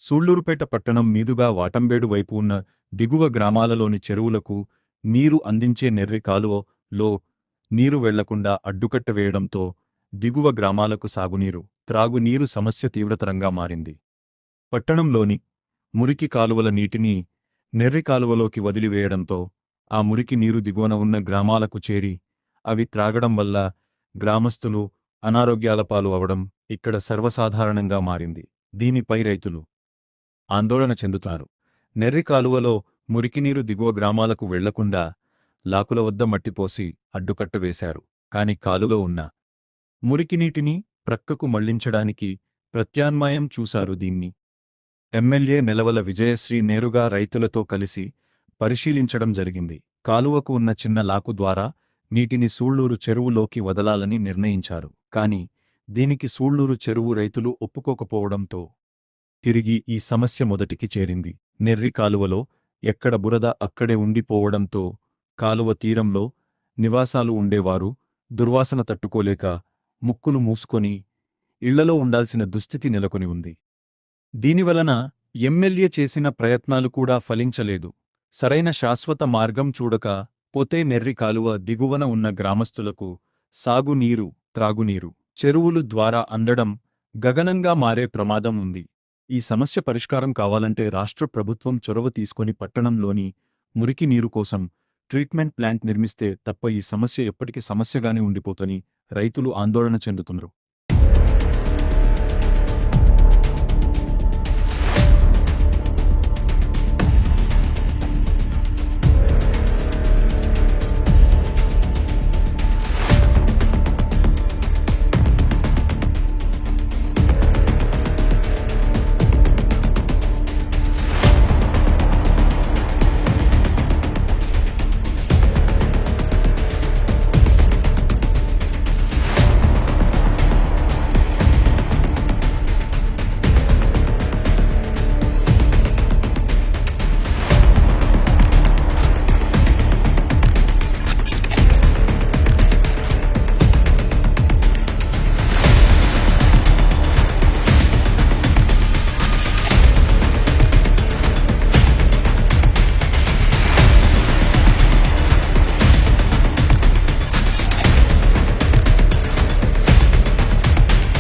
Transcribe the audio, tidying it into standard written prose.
సూళ్లూరుపేట పట్టణం మీదుగా వాటంబేడు వైపు ఉన్న దిగువ గ్రామాలలోని చెరువులకు నీరు అందించే నెర్రి కాలువలో నీరు వెళ్లకుండా అడ్డుకట్ట వేయడంతో దిగువ గ్రామాలకు సాగునీరు, త్రాగునీరు సమస్య తీవ్రతరంగా మారింది. పట్టణంలోని మురికి కాలువల నీటిని నెర్రి కాలువలోకి వదిలివేయడంతో ఆ మురికి నీరు దిగువన ఉన్న గ్రామాలకు చేరి అవి త్రాగడం వల్ల గ్రామస్తులు అనారోగ్యాల పాలు అవడం ఇక్కడ సర్వసాధారణంగా మారింది. దీనిపై రైతులు ఆందోళన చెందుతారు. నెర్రి కాలువలో మురికినీరు దిగువ గ్రామాలకు వెళ్లకుండా లాకుల వద్ద మట్టిపోసి అడ్డుకట్ట వేశారు. కాని కాలువలో ఉన్న మురికినీటిని ప్రక్కకు మళ్లించడానికి ప్రత్యామ్నాయం చూశారు. దీన్ని ఎమ్మెల్యే నెలవల విజయశ్రీ నేరుగా రైతులతో కలిసి పరిశీలించడం జరిగింది. కాలువకు ఉన్న చిన్న లాకు ద్వారా నీటిని సూళ్లూరు చెరువులోకి వదలాలని నిర్ణయించారు. కాని దీనికి సూళ్లూరు చెరువు రైతులు ఒప్పుకోకపోవడంతో తిరిగి ఈ సమస్య మొదటికి చేరింది. నెర్రి కాలువలో ఎక్కడ బురద అక్కడే ఉండిపోవడంతో కాలువ తీరంలో నివాసాలు ఉండేవారు దుర్వాసన తట్టుకోలేక ముక్కులు మూసుకొని ఇళ్లలో ఉండాల్సిన దుస్థితి నెలకొని ఉంది. దీనివలన ఎమ్మెల్యే చేసిన ప్రయత్నాలు కూడా ఫలించలేదు. సరైన శాశ్వత మార్గం చూడక పోతే నెర్రి కాలువ దిగువన ఉన్న గ్రామస్తులకు సాగునీరు, త్రాగునీరు చెరువులు ద్వారా అందడం గగనంగా మారే ప్రమాదం ఉంది. ఈ సమస్య పరిష్కారం కావాలంటే రాష్ట్ర ప్రభుత్వం చొరవ తీసుకొని పట్టణంలోని మురికి నీరు కోసం ట్రీట్మెంట్ ప్లాంట్ నిర్మిస్తే తప్ప ఈ సమస్య ఎప్పటికీ సమస్యగానే ఉండిపోతని రైతులు ఆందోళన చెందుతున్నారు.